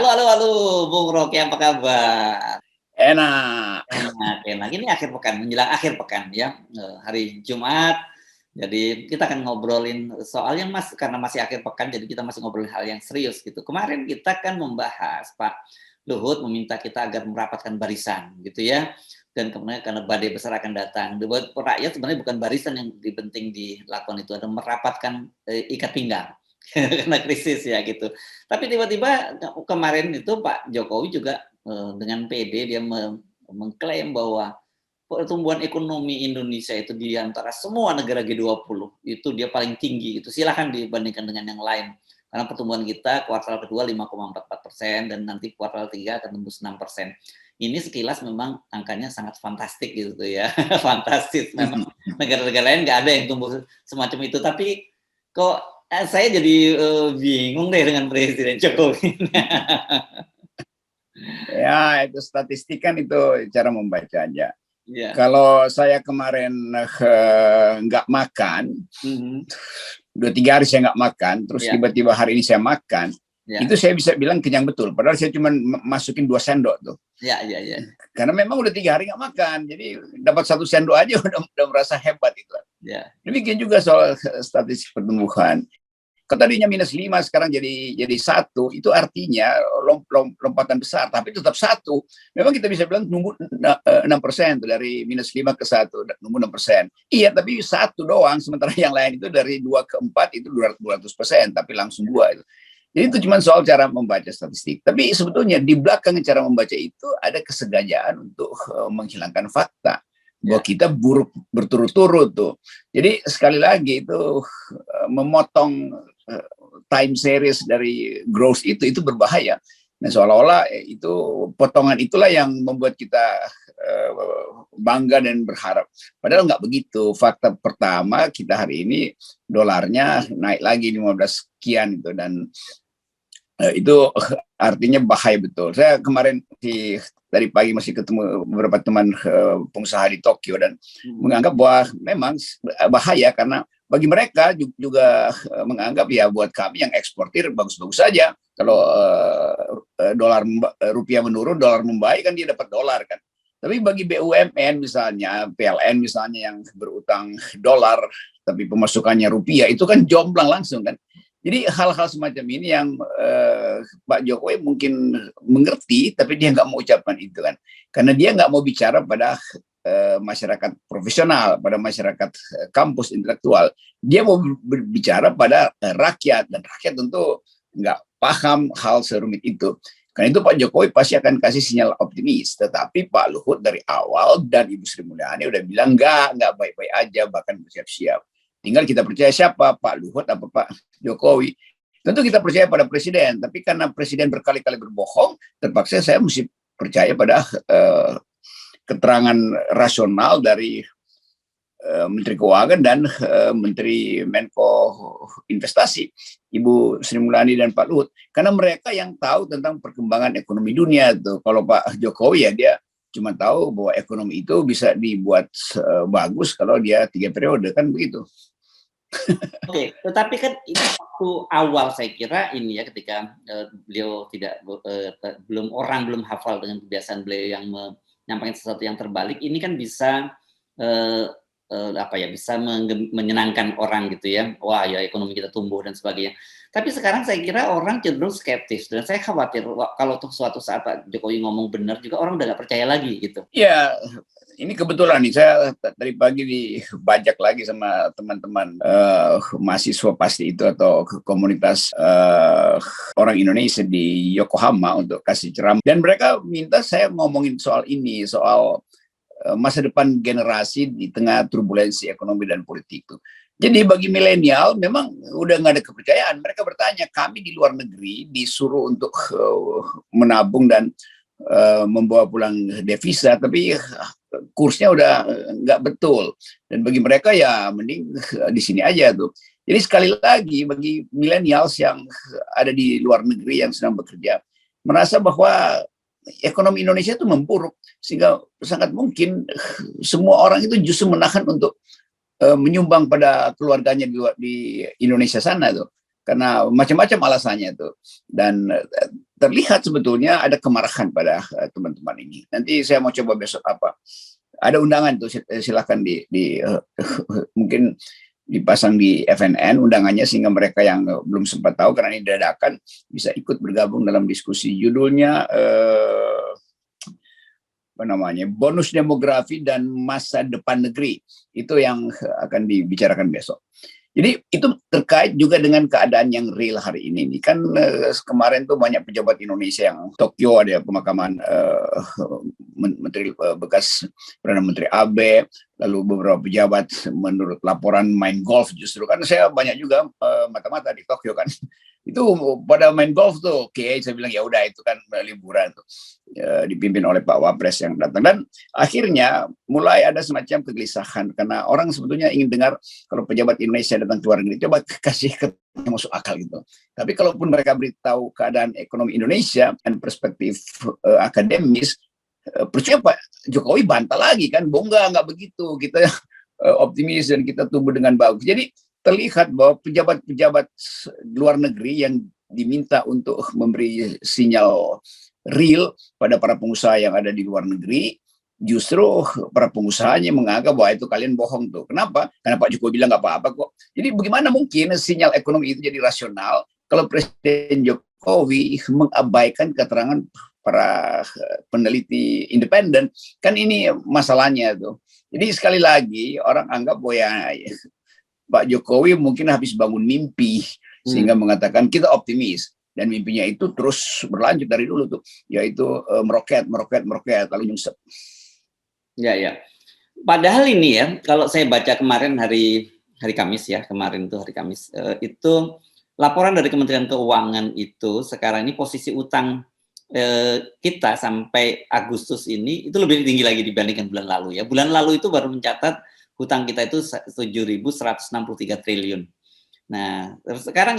Halo, halo, halo, Bung Rocky, apa kabar? Enak. Enak, enak. Ini akhir pekan, menjelang akhir pekan ya, hari Jumat. Jadi kita akan ngobrolin soal yang karena masih akhir pekan, jadi kita masih ngobrolin hal yang serius gitu. Kemarin kita kan membahas Pak Luhut meminta kita agar merapatkan barisan gitu ya. Dan kemudian karena badai besar akan datang. Buat rakyat sebenarnya bukan barisan yang penting dilakukan itu, ada merapatkan ikat pinggang karena krisis ya gitu. Tapi tiba-tiba kemarin itu Pak Jokowi juga dengan pede dia mengklaim bahwa pertumbuhan ekonomi Indonesia itu di antara semua negara G20 itu dia paling tinggi. Itu silahkan dibandingkan dengan yang lain. Karena pertumbuhan kita kuartal kedua 5,44% dan nanti kuartal 3 akan tembus 6%. Ini sekilas memang angkanya sangat fantastik gitu ya. Fantastis. Memang negara-negara lain nggak ada yang tumbuh semacam itu. Tapi kok saya jadi bingung deh dengan Presiden Jokowi. Ya, itu statistik kan itu cara membaca aja. Yeah. Kalau saya kemarin nggak makan, 2-3 hari saya nggak makan, terus tiba-tiba hari ini saya makan, itu saya bisa bilang kenyang betul. Padahal saya cuma masukin 2 sendok tuh. Karena memang udah 3 hari nggak makan, jadi dapat 1 sendok aja udah merasa hebat itu. Demikian juga soal statistik pertumbuhan. Kalau tadinya -5 sekarang jadi 1, itu artinya lompatan besar, tapi tetap 1. Memang kita bisa bilang nunggu 6% dari -5 ke 1, nunggu 6%. Iya, tapi 1 doang, sementara yang lain itu dari 2 ke 4 itu 200%, tapi langsung 2 itu. Jadi itu cuma soal cara membaca statistik. Tapi sebetulnya di belakang cara membaca itu ada kesengajaan untuk menghilangkan fakta bahwa kita buruk berturut-turut tuh. Jadi sekali lagi itu memotong time series dari growth itu berbahaya. Nah, seolah-olah itu potongan itulah yang membuat kita bangga dan berharap. Padahal nggak begitu. Fakta pertama kita hari ini dolarnya naik lagi 15 sekian itu, dan itu artinya bahaya betul. Saya kemarin dari pagi masih ketemu beberapa teman pengusaha di Tokyo dan menganggap bahwa memang bahaya karena bagi mereka juga menganggap ya buat kami yang eksportir bagus-bagus saja. Kalau rupiah menurun, dolar membaik kan dia dapat dolar kan. Tapi bagi BUMN misalnya, PLN misalnya yang berutang dolar tapi pemasukannya rupiah, itu kan jomplang langsung kan. Jadi hal-hal semacam ini yang Pak Jokowi mungkin mengerti, tapi dia nggak mau ucapkan itu kan, karena dia nggak mau bicara pada masyarakat profesional, pada masyarakat kampus intelektual. Dia mau berbicara pada rakyat, dan rakyat tentu nggak paham hal serumit itu. Karena itu Pak Jokowi pasti akan kasih sinyal optimis. Tetapi Pak Luhut dari awal dan Ibu Sri Mulyani udah bilang nggak baik-baik aja, bahkan bersiap-siap. Tinggal kita percaya siapa, Pak Luhut apa Pak Jokowi. Tentu kita percaya pada presiden, tapi karena presiden berkali-kali berbohong, terpaksa saya mesti percaya pada keterangan rasional dari Menteri Keuangan dan Menteri Menko Investasi, Ibu Sri Mulyani dan Pak Luhut. Karena mereka yang tahu tentang perkembangan ekonomi dunia tuh. Kalau Pak Jokowi ya dia cuma tahu bahwa ekonomi itu bisa dibuat bagus kalau dia 3 periode, kan begitu. Oke, tetapi kan itu waktu awal saya kira ini ya, ketika beliau belum hafal dengan kebiasaan beliau yang menyampaikan sesuatu yang terbalik, ini kan bisa bisa menyenangkan orang gitu ya. Wah ya, ekonomi kita tumbuh dan sebagainya. Tapi sekarang saya kira orang cenderung skeptis, dan saya khawatir kalau suatu saat Pak Jokowi ngomong benar juga orang udah nggak percaya lagi gitu. Ya, ini kebetulan nih saya tadi pagi dibajak lagi sama teman-teman mahasiswa pasti itu atau komunitas orang Indonesia di Yokohama untuk kasih ceramah, dan mereka minta saya ngomongin soal ini, soal masa depan generasi di tengah turbulensi ekonomi dan politik itu. Jadi bagi milenial memang udah nggak ada kepercayaan. Mereka bertanya, kami di luar negeri disuruh untuk menabung dan membawa pulang devisa, tapi kursnya udah nggak betul. Dan bagi mereka ya mending di sini aja tuh. Jadi sekali lagi bagi milenials yang ada di luar negeri yang sedang bekerja, merasa bahwa ekonomi Indonesia itu memburuk, sehingga sangat mungkin semua orang itu justru menahan untuk menyumbang pada keluarganya di Indonesia sana tuh, karena macam-macam alasannya tuh. Dan terlihat sebetulnya ada kemarahan pada teman-teman ini. Nanti saya mau coba besok ada undangan tuh, silakan mungkin dipasang di FNN undangannya sehingga mereka yang belum sempat tahu karena ini dadakan bisa ikut bergabung dalam diskusi. Judulnya bonus demografi dan masa depan negeri, itu yang akan dibicarakan besok. Jadi itu terkait juga dengan keadaan yang real hari ini. Kan kemarin tuh banyak pejabat Indonesia yang Tokyo ada pemakaman menteri bekas Perdana Menteri Abe, lalu beberapa pejabat menurut laporan main golf, justru kan saya banyak juga mata-mata di Tokyo kan. Itu pada main golf tuh, oke, saya bilang ya udah itu kan liburan tuh, dipimpin oleh Pak Wapres yang datang, dan akhirnya mulai ada semacam kegelisahan karena orang sebetulnya ingin dengar kalau pejabat Indonesia datang ke luar negeri, coba kasih yang masuk akal gitu. Tapi kalaupun mereka beritahu keadaan ekonomi Indonesia dan perspektif akademis, percuma Pak Jokowi bantah lagi kan, nggak begitu, kita optimis dan kita tumbuh dengan bagus. Jadi terlihat bahwa pejabat-pejabat luar negeri yang diminta untuk memberi sinyal real pada para pengusaha yang ada di luar negeri, justru para pengusahanya menganggap bahwa itu kalian bohong tuh. Kenapa? Karena Pak Jokowi bilang nggak apa-apa kok. Jadi bagaimana mungkin sinyal ekonomi itu jadi rasional kalau Presiden Jokowi mengabaikan keterangan para peneliti independen? Kan ini masalahnya tuh. Jadi sekali lagi orang anggap bahwa ya Pak Jokowi mungkin habis bangun mimpi sehingga mengatakan kita optimis, dan mimpinya itu terus berlanjut dari dulu tuh, yaitu meroket lalu nyungsep. Ya. Padahal ini ya, kalau saya baca kemarin hari Kamis ya, itu laporan dari Kementerian Keuangan itu sekarang ini posisi utang kita sampai Agustus ini itu lebih tinggi lagi dibandingkan bulan lalu ya. Bulan lalu itu baru mencatat hutang kita itu 7.163 triliun. Nah, sekarang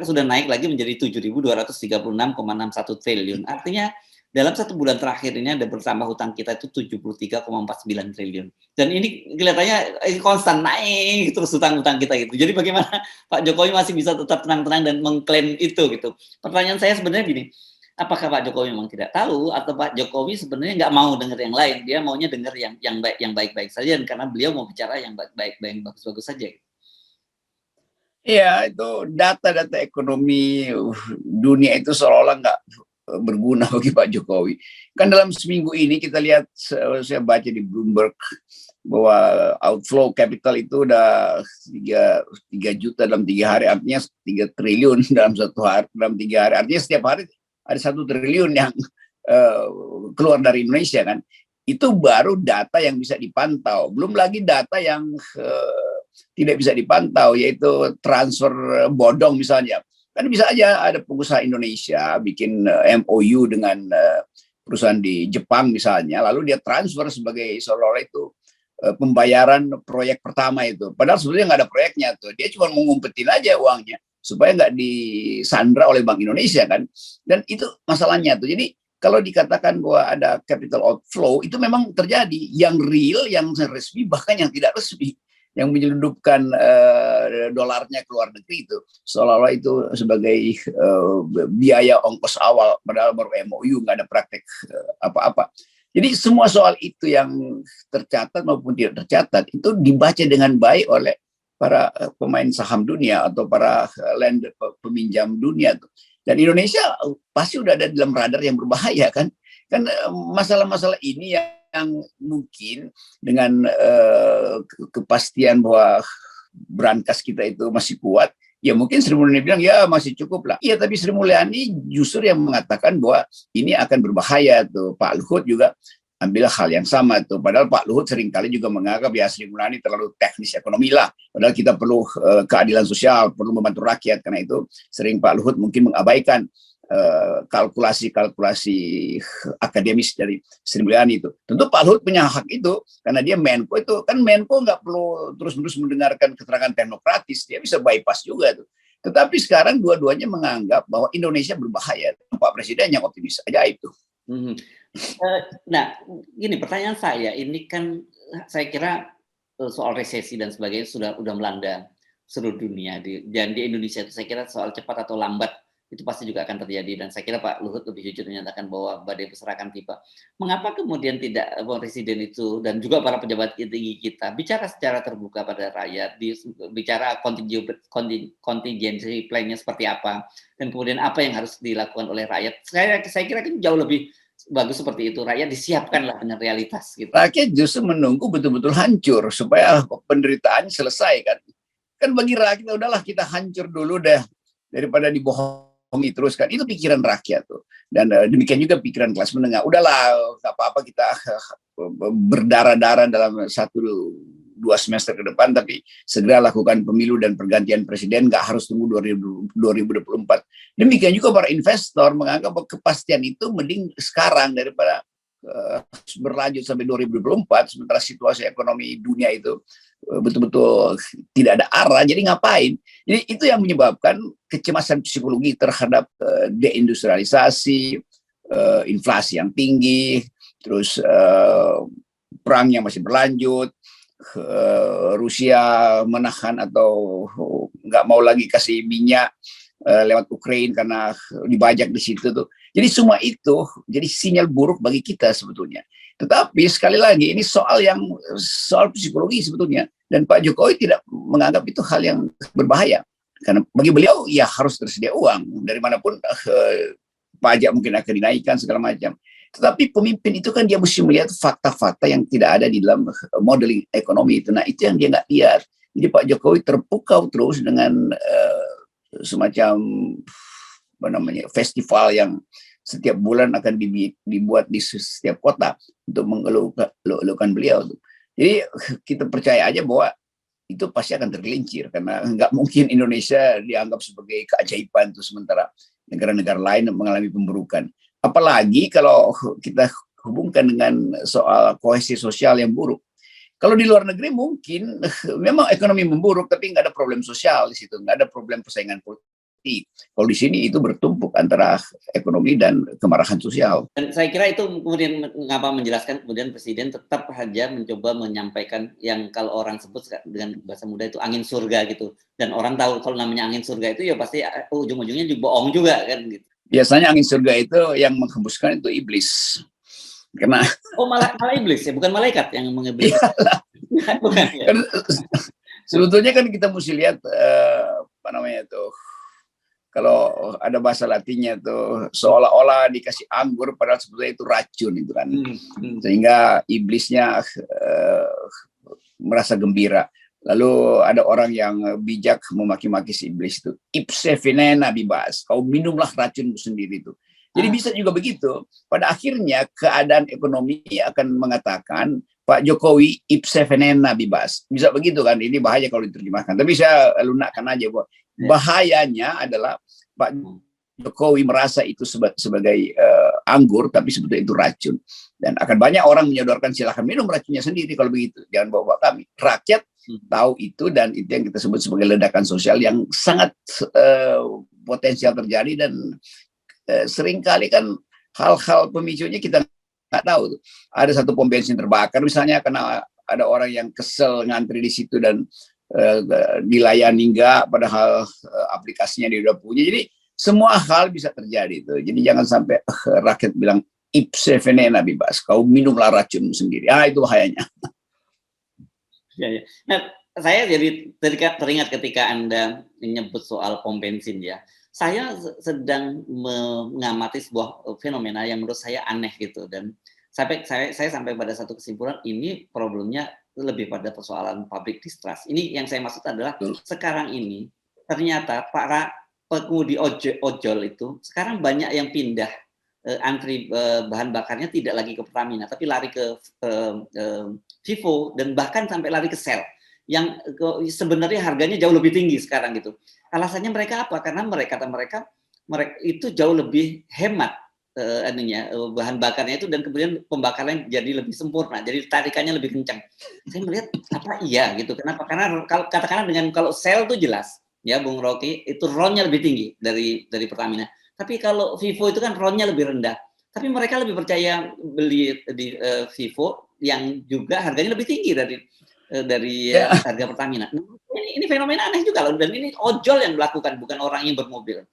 sudah naik lagi menjadi 7.236,61 triliun. Artinya dalam 1 bulan terakhir ini ada bertambah hutang kita itu 73,49 triliun. Dan ini kelihatannya konstan naik terus hutang-hutang kita gitu. Jadi bagaimana Pak Jokowi masih bisa tetap tenang-tenang dan mengklaim itu gitu. Pertanyaan saya sebenarnya gini, apakah Pak Jokowi memang tidak tahu atau Pak Jokowi sebenarnya nggak mau dengar yang lain, dia maunya dengar yang baik-baik saja, dan karena beliau mau bicara yang baik-baik, yang bagus-bagus saja. Iya, itu data-data ekonomi dunia itu seolah-olah nggak berguna bagi Pak Jokowi. Kan dalam seminggu ini kita lihat, saya baca di Bloomberg bahwa outflow capital itu udah 3 juta dalam 3 hari, artinya 3 triliun dalam 1 hari, dalam 3 hari, artinya setiap hari ada 1 triliun yang keluar dari Indonesia kan. Itu baru data yang bisa dipantau, belum lagi data yang tidak bisa dipantau, yaitu transfer bodong misalnya. Kan bisa aja ada pengusaha Indonesia bikin MOU dengan perusahaan di Jepang misalnya, lalu dia transfer sebagai seolah-olah itu pembayaran proyek pertama itu. Padahal sebenarnya nggak ada proyeknya tuh, dia cuma mengumpetin aja uangnya supaya nggak disandra oleh Bank Indonesia kan. Dan itu masalahnya tuh. Jadi kalau dikatakan bahwa ada capital outflow, itu memang terjadi, yang real, yang resmi, bahkan yang tidak resmi, yang menyelundupkan dolarnya ke luar negeri itu seolah-olah itu sebagai biaya ongkos awal, padahal baru MOU, nggak ada praktek apa-apa. Jadi semua soal itu yang tercatat maupun tidak tercatat itu dibaca dengan baik oleh para pemain saham dunia atau para lender, peminjam dunia tuh. Dan Indonesia pasti udah ada dalam radar yang berbahaya kan. Kan masalah-masalah ini yang mungkin dengan kepastian bahwa brankas kita itu masih kuat, ya mungkin Sri Mulyani bilang ya masih cukup lah. Iya, tapi Sri Mulyani justru yang mengatakan bahwa ini akan berbahaya tuh. Pak Luhut juga ambil hal yang sama tuh. Padahal Pak Luhut seringkali juga menganggap ya Sri Mulyani terlalu teknis ekonomi lah. Padahal kita perlu keadilan sosial, perlu membantu rakyat. Karena itu sering Pak Luhut mungkin mengabaikan kalkulasi akademis dari Sri Mulyani itu. Tentu Pak Luhut punya hak itu karena dia Menko itu. Kan Menko nggak perlu terus-menerus mendengarkan keterangan teknokratis, dia bisa bypass juga tuh. Tetapi sekarang dua-duanya menganggap bahwa Indonesia berbahaya. Pak Presiden yang optimis aja itu. Nah, gini pertanyaan saya, ini kan saya kira soal resesi dan sebagainya sudah melanda seluruh dunia, dan di Indonesia itu saya kira soal cepat atau lambat itu pasti juga akan terjadi. Dan saya kira Pak Luhut lebih jujur menyatakan bahwa badai besar akan tiba. Mengapa kemudian tidak presiden itu dan juga para pejabat tinggi kita bicara secara terbuka pada rakyat, bicara contingency plan-nya seperti apa, dan kemudian apa yang harus dilakukan oleh rakyat. Saya kira kan jauh lebih bagus seperti itu. Rakyat disiapkanlah dengan realitas. Gitu. Rakyat justru menunggu betul-betul hancur supaya penderitaan selesai kan. Kan bagi rakyat udahlah kita hancur dulu deh daripada dibohongi terus kan. Itu pikiran rakyat tuh. Dan demikian juga pikiran kelas menengah. Udahlah, nggak apa-apa kita berdarah-darah dalam 1-2 semester ke depan, tapi segera lakukan pemilu dan pergantian presiden, nggak harus tunggu 2024. Demikian juga para investor menganggap bahwa kepastian itu mending sekarang daripada berlanjut sampai 2024, sementara situasi ekonomi dunia itu betul-betul tidak ada arah. Jadi ngapain? Jadi itu yang menyebabkan kecemasan psikologi terhadap deindustrialisasi, inflasi yang tinggi, terus perang yang masih berlanjut, Rusia menahan atau nggak mau lagi kasih minyak lewat Ukraina karena dibajak di situ tuh. Jadi semua itu jadi sinyal buruk bagi kita sebetulnya. Tetapi sekali lagi ini soal psikologi sebetulnya, dan Pak Jokowi tidak menganggap itu hal yang berbahaya karena bagi beliau ya harus tersedia uang dari manapun, pajak mungkin akan dinaikkan segala macam. Tetapi pemimpin itu kan dia mesti melihat fakta-fakta yang tidak ada di dalam modeling ekonomi itu. Nah itu yang dia nggak lihat. Jadi Pak Jokowi terpukau terus dengan semacam festival yang setiap bulan akan dibuat di setiap kota untuk mengeluhkan beliau. Jadi kita percaya aja bahwa itu pasti akan tergelincir karena nggak mungkin Indonesia dianggap sebagai keajaiban tuh sementara negara-negara lain mengalami pemburukan. Apalagi kalau kita hubungkan dengan soal kohesi sosial yang buruk. Kalau di luar negeri mungkin memang ekonomi memburuk, tapi nggak ada problem sosial di situ, nggak ada problem persaingan politik. Kalau di sini itu bertumpuk antara ekonomi dan kemarahan sosial. Dan saya kira itu kemudian mengapa menjelaskan kemudian Presiden tetap saja mencoba menyampaikan yang kalau orang sebut dengan bahasa muda itu angin surga gitu. Dan orang tahu kalau namanya angin surga itu ya pasti ujung-ujungnya bohong juga kan gitu. Biasanya angin surga itu yang menghembuskan itu iblis. Karena malah iblis ya, bukan malaikat yang mengiblis. Bukan, ya. Sebetulnya kan kita mesti lihat apa namanya tuh, kalau ada bahasa Latinnya tuh seolah-olah dikasih anggur padahal sebetulnya itu racun itu kan. Sehingga iblisnya merasa gembira. Lalu ada orang yang bijak memaki-maki si iblis itu. Ipse venena bibas, kau minumlah racunmu sendiri itu. Jadi bisa juga begitu. Pada akhirnya keadaan ekonomi akan mengatakan Pak Jokowi ipse venena bibas. Bisa begitu kan? Ini bahaya kalau diterjemahkan. Tapi saya lunakkan aja bahwa bahayanya adalah Pak Jokowi merasa itu sebagai anggur, tapi sebetulnya itu racun. Dan akan banyak orang menyodorkan silahkan minum racunnya sendiri kalau begitu. Jangan bawa kami. Rakyat tahu itu, dan itu yang kita sebut sebagai ledakan sosial yang sangat potensial terjadi. Dan seringkali kan hal-hal pemicunya kita nggak tahu. Ada satu pom bensin terbakar misalnya karena ada orang yang kesel ngantri di situ dan dilayani nggak, padahal aplikasinya dia udah punya. Jadi semua hal bisa terjadi itu. Jadi jangan sampai rakyat bilang ipse venena bibas, kau minumlah racunmu sendiri. Itu bahayanya. Ya. Nah, saya jadi teringat ketika Anda menyebut soal pom bensin ya. Saya sedang mengamati sebuah fenomena yang menurut saya aneh gitu, dan saya sampai pada satu kesimpulan ini problemnya lebih pada persoalan public distrust. Ini yang saya maksud adalah sekarang ini ternyata para pengemudi ojol itu sekarang banyak yang pindah antri bahan bakarnya tidak lagi ke Pertamina tapi lari ke Vivo dan bahkan sampai lari ke Shell yang sebenarnya harganya jauh lebih tinggi sekarang gitu. Alasannya mereka apa? Karena mereka itu jauh lebih hemat bahan bakarnya itu, dan kemudian pembakarannya jadi lebih sempurna, jadi tarikannya lebih kencang. Saya melihat apa iya gitu. Kenapa? Karena katakanlah dengan kalau Shell itu jelas ya Bung Rocky itu RON-nya lebih tinggi dari Pertamina. Tapi kalau Vivo itu kan RON-nya lebih rendah. Tapi mereka lebih percaya beli di Vivo yang juga harganya lebih tinggi dari harga Pertamina. Ini fenomena aneh juga loh, dan ini ojol yang melakukan, bukan orang yang bermobil.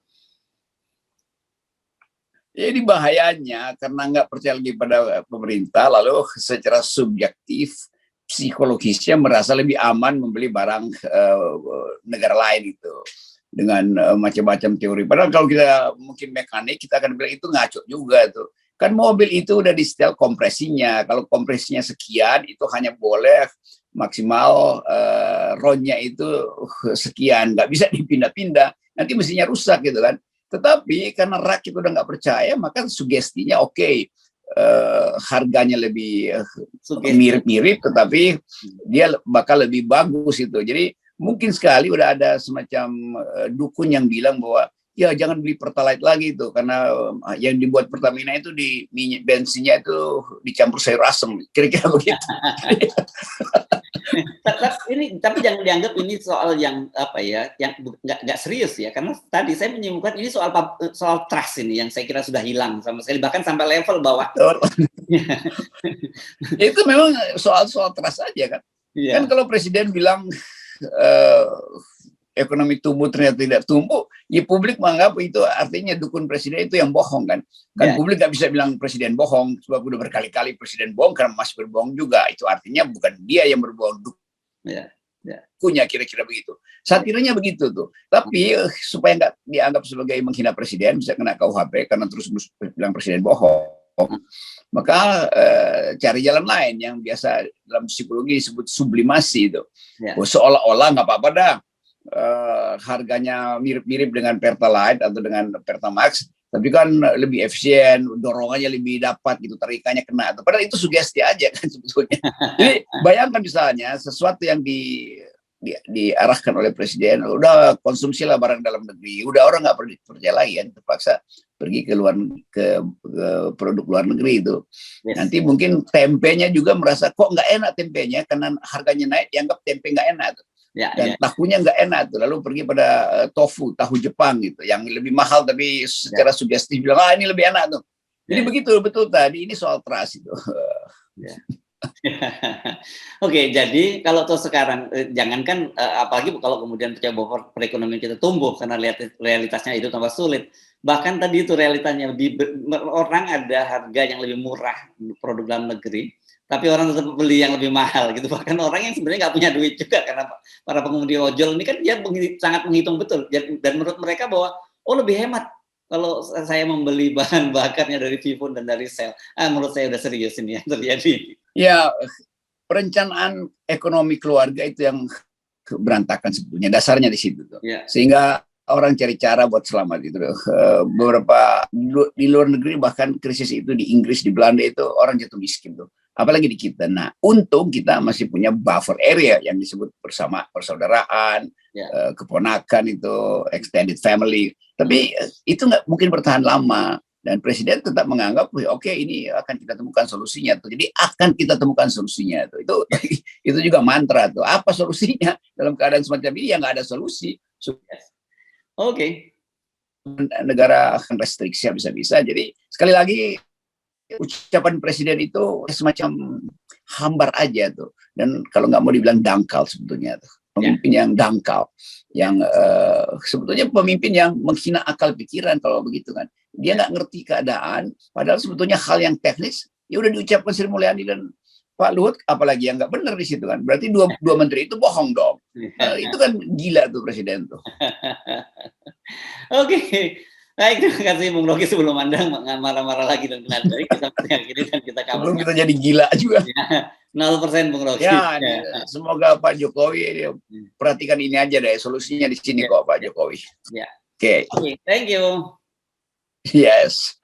Ini bahayanya karena nggak percaya lagi pada pemerintah, lalu secara subjektif psikologisnya merasa lebih aman membeli barang negara lain itu dengan macam-macam teori. Padahal kalau kita mungkin mekanik, kita akan bilang itu ngaco juga tuh. Kan mobil itu udah di setel kompresinya. Kalau kompresinya sekian, itu hanya boleh maksimal ronnya itu sekian, nggak bisa dipindah-pindah. Nanti mesinnya rusak gitu kan. Tetapi karena rakyat udah nggak percaya, maka sugestinya oke, harganya lebih mirip-mirip, tetapi dia bakal lebih bagus itu. Jadi mungkin sekali udah ada semacam dukun yang bilang bahwa ya jangan beli Pertalite lagi itu, karena yang dibuat Pertamina itu di minyak bensinnya itu dicampur sayur asem, kira-kira begitu. Tapi jangan dianggap ini soal yang apa ya, yang nggak serius ya, karena tadi saya menyimpulkan ini soal trust ini yang saya kira sudah hilang sama sekali, bahkan sampai level bawah. Itu memang soal trust aja kan. Yeah. Kan kalau presiden bilang ekonomi tumbuh ternyata tidak tumbuh, ya publik menganggap itu artinya dukun presiden itu yang bohong kan. Kan publik nggak bisa bilang presiden bohong, sebab udah berkali-kali presiden bohong karena masih berbohong juga. Itu artinya bukan dia yang berbohong, dukunnya, kira-kira begitu. Satiranya begitu tuh. Tapi supaya nggak dianggap sebagai menghina presiden, bisa kena KUHP karena terus bilang presiden bohong. Maka cari jalan lain yang biasa dalam psikologi disebut sublimasi itu. Seolah-olah nggak apa-apa dah. Harganya mirip-mirip dengan Pertalite atau dengan Pertamax, tapi kan lebih efisien, dorongannya lebih dapat gitu, tarikannya kena. Padahal itu sugesti aja kan sebetulnya. Jadi bayangkan misalnya sesuatu yang diarahkan oleh presiden, udah konsumsilah barang dalam negeri, udah orang nggak percaya lagi kan, terpaksa pergi ke produk luar negeri itu. Nanti mungkin tempenya juga merasa kok nggak enak tempenya karena harganya naik, dianggap tempe nggak enak tuh. Dan tahunya nggak enak tuh, lalu pergi pada tahu Jepang gitu, yang lebih mahal tapi secara sugestif bilang ini lebih enak tuh. Jadi begitu betul tadi, ini soal trust itu. Oke, jadi kalau tuh sekarang jangankan apalagi kalau kemudian percaya bahwa perekonomian kita tumbuh karena realitasnya itu tambah sulit. Bahkan tadi itu realitanya orang ada harga yang lebih murah produk dalam negeri, tapi orang tetap beli yang lebih mahal gitu. Bahkan orang yang sebenarnya nggak punya duit juga, karena para pengemudi ojol ini kan dia sangat menghitung betul, dan menurut mereka bahwa lebih hemat kalau saya membeli bahan bakarnya dari Vivon dan dari Shell. Menurut saya udah serius ini yang terjadi. Ya, perencanaan ekonomi keluarga itu yang berantakan sebetulnya, dasarnya di situ tuh. Sehingga orang cari cara buat selamat itu. Beberapa di luar negeri, bahkan krisis itu di Inggris, di Belanda itu orang jatuh miskin tuh. Apalagi di kita. Nah, untung kita masih punya buffer area yang disebut bersama persaudaraan, keponakan itu, extended family. Tapi itu nggak mungkin bertahan lama. Dan presiden tetap menganggap, oke, ini akan kita temukan solusinya tuh. Jadi akan kita temukan solusinya tuh. Itu juga mantra tuh. Apa solusinya dalam keadaan semacam ini? Ya nggak ada solusi. Negara akan restriksi bisa-bisa. Jadi sekali lagi ucapan presiden itu semacam hambar aja tuh. Dan kalau nggak mau dibilang dangkal sebetulnya tuh. Pemimpin yang dangkal, yang sebetulnya pemimpin yang menghina akal pikiran kalau begitu kan. Dia nggak ngerti keadaan, padahal sebetulnya hal yang teknis ya udah diucapkan Sri Mulyani dan Pak Luhut, apalagi yang nggak benar di situ kan. Berarti dua menteri itu bohong dong. Itu kan gila tuh presiden tuh. Oke. Baik, terima kasih Bung Rocky. Sebelum Anda marah-marah lagi dan kena dari kita akhiri dan kita kabur. Sebelum kita jadi gila juga. 0% Bung Rocky. Semoga Pak Jokowi perhatikan ini aja deh, solusinya di sini kok Pak Jokowi. Oke, thank you. Yes.